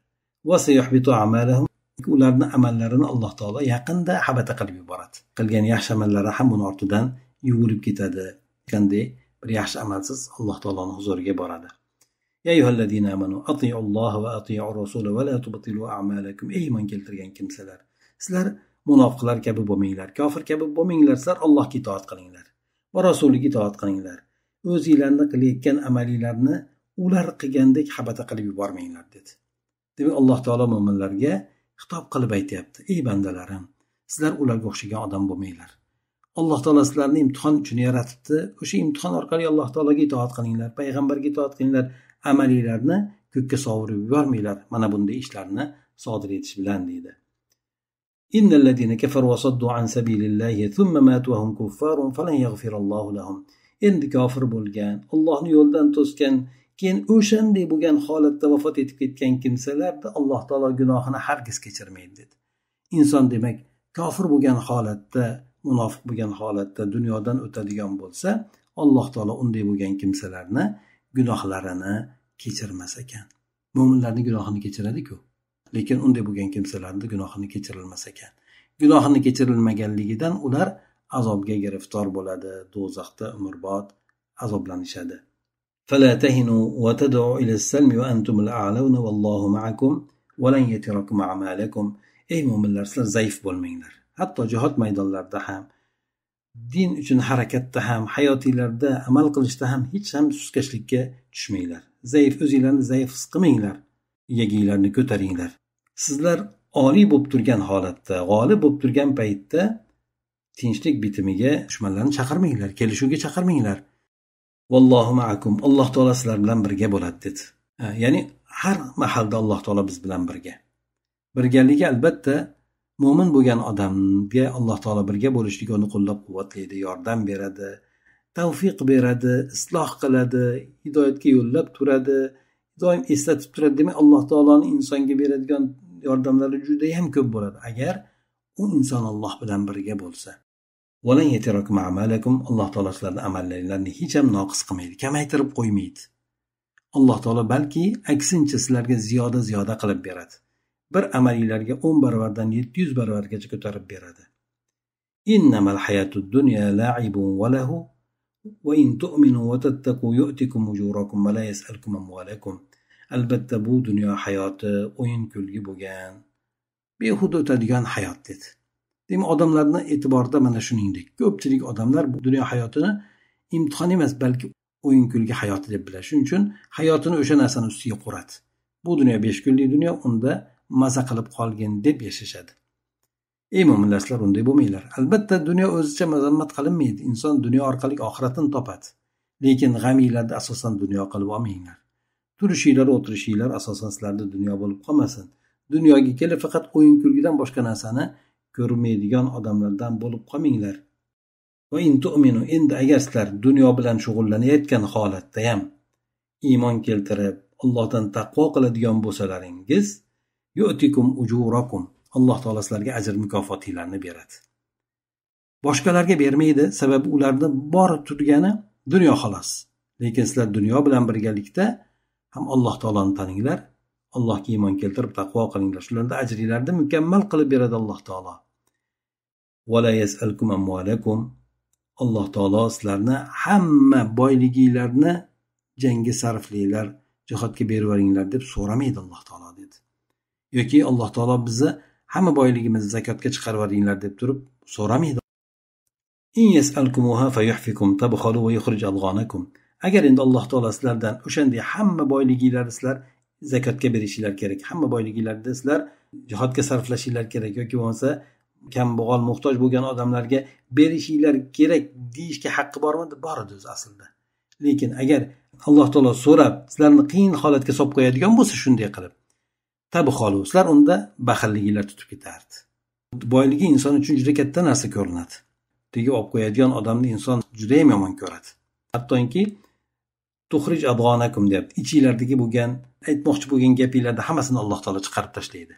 Va sayuhbitu a'malahum, ularning amallarini Alloh taolo yaqinda habata qilib yuboradi. Qilgan yaxshi amallari ham uning ortidan yugurib ketadi. Qanday bir yaxshi amalsiz Alloh taoloning huzuriga boradi. Ya ayyuhallazina amanu ati'u Alloha va ati'u rasula va la tubtilu a'malakum. Ey iymon keltirgan kimsalar, sizlar munofiqlar kabi bo'lmanglar, kofir kabi bo'lmanglar, sizlar Allohga itoat qilinglar va rasuliga itoat qilinglar. O'zingizlarni qilayotgan amalinglarni ular qilgandek habata qilib yubormanglar dedi. Demak, Alloh taolo mu'minlarga xitob qilib aytayapti: ey bandalarim, sizlar ularga o'xshagan odam bo'lmanglar. Alloh taolo sizlarni imtihon uchun yaratibdi. O'sha imtihon orqali Alloh taologa itoat qilinglar, payg'ambarga itoat qilinglar, amalinglarni ko'kka sovurib yubormanglar. Mana bunday ishlarni sodir etish bilan deydi. Innal ladina kafaru wa saddu an sabilillahi thumma matu wa hum kuffarun falan yaghfirallohu lahum. Endi kofir bo'lgan, Allohning yo'lidan to'sgan, keyin o'shanday bo'lgan holatda vafot etib ketgan kimsalarda Alloh taolo gunohini hargiz kechirmaydi dedi. Inson demak kofir bo'lgan holatda, munofiq bo'lgan holatda dunyodan o'tadigan bo'lsa, Alloh taolo unday bo'lgan kimsalarni gunohlarini kechirmas ekan. Mo'minlarning gunohini kechiradi-ku, lekin unday bo'lgan kimsalarning gunohini kechirilmas ekan. Gunohini kechirilmaganligidan ular azobga giriftor bo'ladi, do'zaxda umrbod azoblanishadi. فلا تهنوا وتدعوا إلى السلم وأنتم الأعلون والله معكم ولن يتركم أعمالكم. Ey mu'minlar, sizlar zaif bo'lmanglar. Hatto jihad maydonlarida ham, din uchun harakatda ham, hayotinglarda amal qilishda ham hech ham suskashlikka tushmanglar. Zaif, o'zinglarni zaif his qilmanglar. Yeginglarni ko'taringlar. Sizlar oliy bo'lib turgan holatda, g'olib bo'lib turgan paytda tinchlik bitimiga dushmanlarni chaqirmanglar, kelishuvga chaqirmanglar. Vallohu ma'akum. Alloh taolo sizlar bilan birga bo'ladi dedi. Ya'ni har mahalda Alloh taolo biz bilan birga. Birgaligi albatta mo'min bo'lgan odamga Alloh taolo birga bo'lishligini qo'llab-quvvatlaydi, yordam beradi, tavfiq beradi, isloh qiladi, hidoyatga yo'llab turadi, doim eslatib turadi. Demak, Alloh taoloning insonga beradigan yordamlari juda ham ko'p bo'ladi agar u inson Alloh bilan birga bo'lsa. Walan yatirakum a'malakum. Alloh taolo sizlarning amallaringizni hech ham noqis qilmaydi, kamaytirib qo'ymaydi. Alloh taolo balki aksincha sizlarga ziyoda qilib beradi. Bir amalinglarga 10 baravardan 700 baravargacha ko'tarib beradi. Innamal hayatud dunya la'ibun wa lahu wa in tu'minu wa tattaqu yu'tikum ujurakum wa la yas'alukum amwalakum. Albatta bu dunyo hayoti o'yin kulgi bo'lgan, behuda o'tadigan hayot dedi. Demak, odamlarning e'tiborida mana shuningdek. Ko'pchilik odamlar bu dunyo hayotini imtihon emas, balki o'yin kulgi hayoti deb biladi. Shuning uchun hayotini o'sha narsani ustiga quradi. Bu dunyo 5 kunlik dunyo, unda maza qilib qolgin deb yashashadi. Ey mo'minlar, sizlar unday bo'lmanglar. Albatta dunyo o'zicha mazammat qilinmaydi. Inson dunyo orqali oxiratini topadi. Lekin g'aminglarni asosan dunyo qilib olmanglar. Turishinglar, o'tirishinglar asosan sizlarda dunyo bo'lib qolmasin. Dunyoga kelib faqat o'yin kulgidan boshqa narsani ko'rmaydigan odamlardan bo'lib qolmanglar. Va in tu'minu, endi agar sizlar dunyo bilan shug'ullanayotgan holatda ham iymon keltirib Allohdan taqvo qiladigan bo'lsalaringiz, yu'tikum ujurakum, Alloh taolo sizlarga ajr mukofotinglarni beradi. Boshqalarga bermaydi, sababi ularni bor turgani dunyo xolos. Lekin sizlar dunyo bilan birgalikda ham Alloh taoloni taninglar, Allohga iymon keltirib taqvo qilinglar. Shularda ajringlarni mukammal qilib beradi Alloh taolo. Va la yas'alkum amwalakum, Alloh taolo sizlarni hamma boyliginglarni jangga sarflanglar, jihodga berib yuboringlar deb so'ramaydi Alloh taolo dedi. Yoki Alloh taolo bizni hamma boyligimizni zakotga chiqarib yuboringlar deb turib so'ramaydi. In yas'alkumuha fayuhfikum tabkhalu va yukhrij adghanakum. Agar endi Alloh taolo sizlardan o'shanday hamma boyliginglarni sizlar zakotga berishinglar kerak, hamma boyliginglarni sizlar jihodga sarflashinglar kerak yoki bo'lmasa kambag'al, muhtoj bo'lgan odamlarga berishinglar kerak deyishga haqqi bormidi? Bor edi o'zi aslida. Lekin agar Alloh taolo so'rab sizlarni qiyin holatga solib qo'yadigan bo'lsa, shunday qilib tabxolu, sizlar unda baxilliginglar tutib ketardi. Boyligi inson uchun juda katta narsa ko'rinadi. Tegi olib qo'yadigan odamni inson juda ham yomon ko'radi. Hattoki tuhrij adg'anakum deyapti. Ichinglardagi bo'lgan, aytmoqchi bo'lgan gapinglarni hammasini Alloh taolo chiqarib tashlaydi.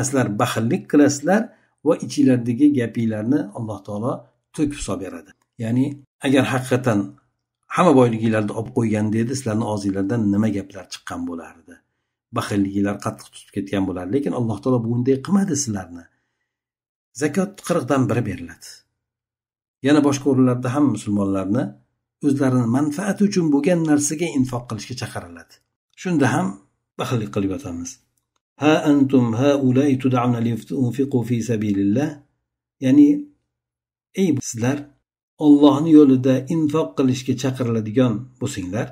Sizlar baxillik qilasizlar va ichinglardagi gapinglarni Alloh taolo to'kib solib beradi. Ya'ni agar haqiqatan hamma boyliginglarni olib qo'yganda edi, sizlarning og'zingizlardan nima gaplar chiqqan bo'lardi? Baxilliklar qattiq tutib ketgan bo'lardi. Lekin Alloh taolo bunday qilmadi sizlarni. Zakot 40 dan 1 beriladi. Yana boshqa o'rinlarda ham musulmonlarni o'zlarining manfaati uchun bo'lgan narsaga infoq qilishga chaqiriladi. Shunda ham baxillik qilib yotamiz. Ha antum haulai tud'auna litunfiqu fi sabilillah. Ya'ni ey sizlar Allohning yo'lida infoq qilishga chaqiriladigan bo'lsanglar,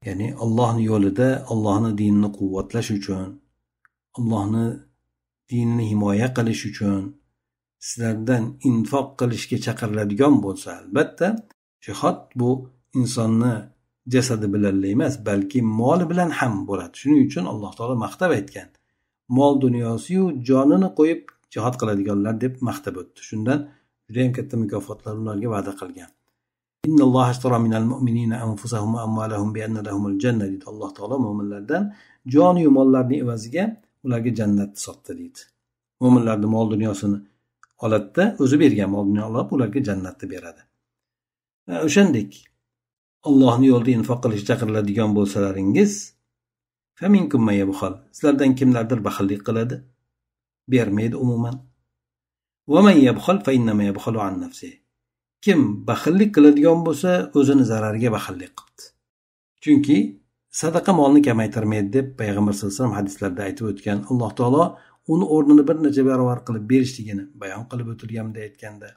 ya'ni Allohning yo'lida Allohning dinini quvvatlash uchun, Allohning dinini himoya qilish uchun sizlardan infoq qilishga chaqiriladigan bo'lsa, albatta jihod bu insonni jasadi bilan emas, balki moli bilan ham bo'ladi. Shuning uchun Alloh taolo maqtab aytgan. Mol dunyosi-yu jonini qo'yib jihod qiladiganlar deb maqtab o'tdi. Shundan juda ham katta mukofotlar ularga va'da qilgan. Innalloha ashtara minal mu'minina anfusahum va amwalahum bi anna lahumul janna deydi. Alloh taolo mo'minlardan jon va mollarini evaziga ularga jannatni sotdi deydi. Mo'minlarning mol dunyosini oladida o'zi bergan mol dunyoni olib ularga jannatni beradi. O'shandek Allohning yo'lida infoq qilishga chaqiriladigan bo'lsalaringiz, faminkum may yabkhal, sizlardan kimlardir baxillik qiladi, bermaydi umuman. Va man yabkhal fa inna ma yabkhalu an nafsihi. Kim baxillik qiladigan bo'lsa, o'zini zarariga baxillik qildi. Chunki sadaqa molni kamaytirmaydi deb payg'ambar sollallohu alayhi vasallam hadislarda aytib o'tgan. Alloh taolo uni o'rnini bir necha barobar qilib berishligini bayon qilib o'tilganida aytganda,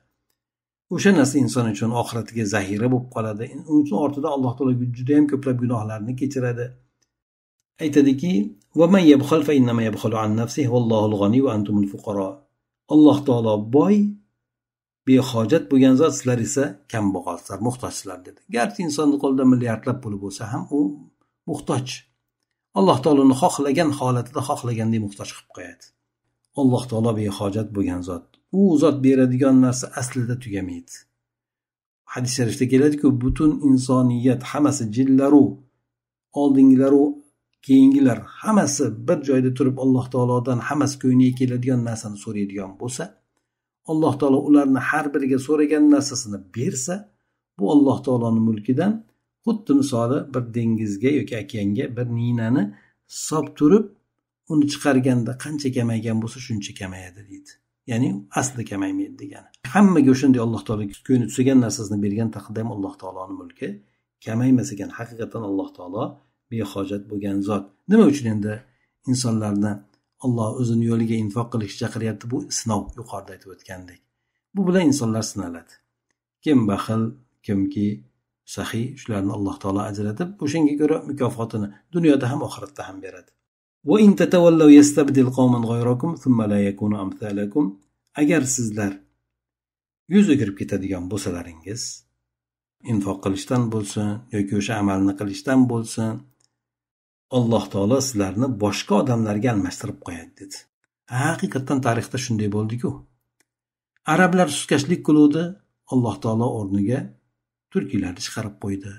o'sha narsa inson uchun oxiratiga zahira bo'lib qoladi. Uning ortida Alloh taolo juda ham ko'plab gunohlarni kechiradi. Aytadiki, va man yabkhal fa inna ma yabkhalu an nafsihi vallohul g'ani va antumul fuqaro. Alloh taolo boy, behojat bo'lgan zot, sizlar esa kambag'alsizlar, muhtojsizlar dedi. Garchi insonning qo'lida milliardlab puli bo'lsa ham u muhtoj. Alloh taoloni xohlagan holatida xohlagandek muhtoj qilib qo'yadi. Alloh taolo behojat bo'lgan zot. U zot beradigan narsa aslida tugamaydi. Hadis sharifda keladi-ku, butun insoniyat hammasi jillaru, oldingilaru, keyingilar hammasi bir joyda turib Alloh taolodan hammasi ko'ngliga keladigan narsani so'raydigan bo'lsa, Alloh taolo ularni har biriga so'ragan narsasini bersa, bu Alloh taoloning mulkidan xuddi misoli bir dengizga yoki okeanga bir ninani solib turib, uni chiqarganda qancha kamaygan bo'lsa shuncha kamayadi deydi. Ya'ni asli kamaymaydi degani. Hammaga o'shanday Alloh taolo ko'ngli tusagan narsasini bergan taqdirda ham Alloh taoloning mulki kamaymas ekan. Haqiqatan Alloh taolo behojat bo'lgan zot. Nima uchun endi insonlarni Alloh o'zining yo'liga infoq qilishga chaqiryapti? Bu sinov, yuqorida aytib o'tgandek. Bu bilan insonlar sinaladi. Kim baxil, kimki sahiy, shularni alloh taolo ajratib o'shanga ko'ra mukofotini dunyoda ham oxiratda ham beradi. Agar sizlar yuz o'girib ketadigan bo'lsalaringiz, infoq qilishdan bo'lsin yoki o'sha amalni qilishdan bo'lsin, alloh taolo sizlarni boshqa odamlarga almashtirib qo'yadi dedi. Haqiqatdan tarixda shunday bo'ldi-ku. Arablar suskashlik qiluvdi, alloh taolo o'rniga turkiylarni chiqarib qo'ydi,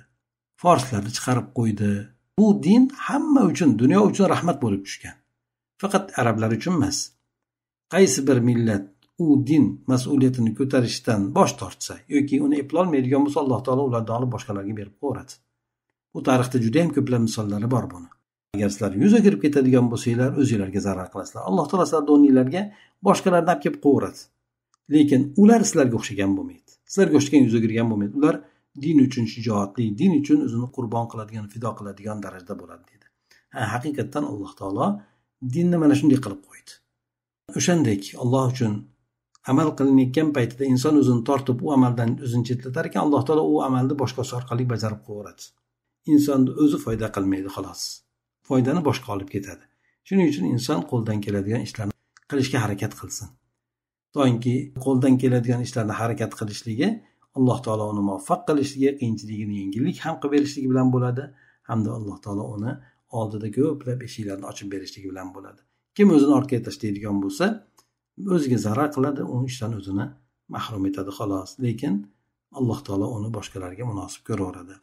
forslarni chiqarib qo'ydi. Bu din hamma uchun, dunyo uchun rahmat bo'lib tushgan. Faqat arablar uchun emas. Qaysi bir millat u din mas'uliyatini ko'tarishdan bosh tortsa yoki uni eplolmaydigan bo'lsa, alloh taolo ulardan olib boshqalarga berib qo'yadi. Bu tarixda juda ham ko'plab misollari bor buni. Agar sizlar yuz o'girib ketadigan bo'lsanglar, o'zingizlarga zarar qilasizlar. Alloh taolo sizlarning o'rningizlarga boshqalarni olib kelib qo'yadi. Lekin ular sizlarga o'xshagan bo'lmaydi. Sizlarga o'xshagan yuz o'girgan bo'lmaydi. Ular din uchun shijoatli, din uchun o'zini qurbon qiladigan, fido qiladigan darajada bo'ladi dedi. Haqiqatdan Alloh taolo dinni mana shunday qilib qo'ydi. O'shandek Alloh uchun amal qilinayotgan paytida inson o'zini tortib, u amaldan o'zini chetlatar ekan, Alloh taolo u amalni boshqasi orqali bajarib qo'yadi. Insonni o'zi foyda qilmaydi xolos. Foydani boshqa olib ketadi. Shuning uchun inson qo'ldan keladigan ishlarni qilishga harakat qilsin. To'g'ri, qo'ldan keladigan ishlarni harakat qilishligi Alloh taolo uni muvaffaq qilishligi, qiyinchiligini yengillik ham qilib berishligi bilan bo'ladi, hamda Alloh taolo uni oldida ko'plab eshiklarni ochib berishligi bilan bo'ladi. Kim o'zini ortga tashlaydigan bo'lsa, o'ziga zarar qiladi, u ishdan o'zini mahrum etadi xolos. Lekin Alloh taolo uni boshqalarga munosib ko'raveradi.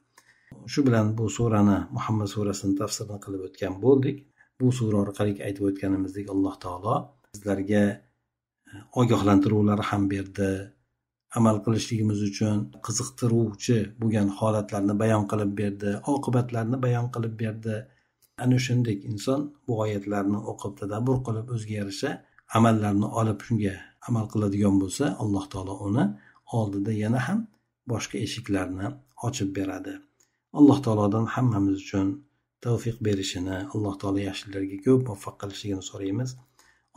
Shu bilan bu surani, Muhammad surasini tafsirini qilib o'tgan bo'ldik. Bu sura orqali aytib o'tganimizdek, Alloh taolo sizlarga ogohlantiruvlar ham berdi. Amal qilishligimiz uchun qiziqtiruvchi bo'lgan holatlarni bayon qilib berdi, oqibatlarni bayon qilib berdi. Ana shunday inson bu oyatlarni o'qib tadabbur qilib o'ziga yarasha amallarni olib shunga amal qiladigan bo'lsa, Alloh taolo uni oldida yana ham boshqa eshiklarni ochib beradi. Alloh taolodan hammamiz uchun tavfiq berishini, Alloh taolo yaxshilarga ko'p muvaffaq qilishligini so'raymiz.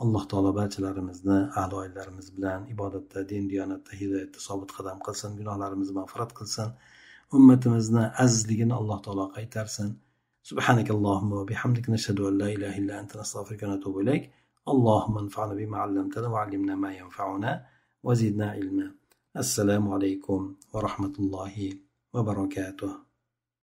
Alloh taolo barchalarimizni ahli oilalarimiz bilan ibodatda, din diyonatda, hidoyatda sobit qadam qilsin, gunohlarimizni mag'firat qilsin, ummatimizni azizligini Alloh taolo qaytarsin. Subhanakallohumma va bihamdika nashhadu an la ilaha illa anta nastaghfiruka va natubu ilayk. Allohumma anfa'na bima 'allamtana va 'allimna ma yanfa'una wa zidna ilma. Assalomu alaykum va rahmatullohi va barakatuh.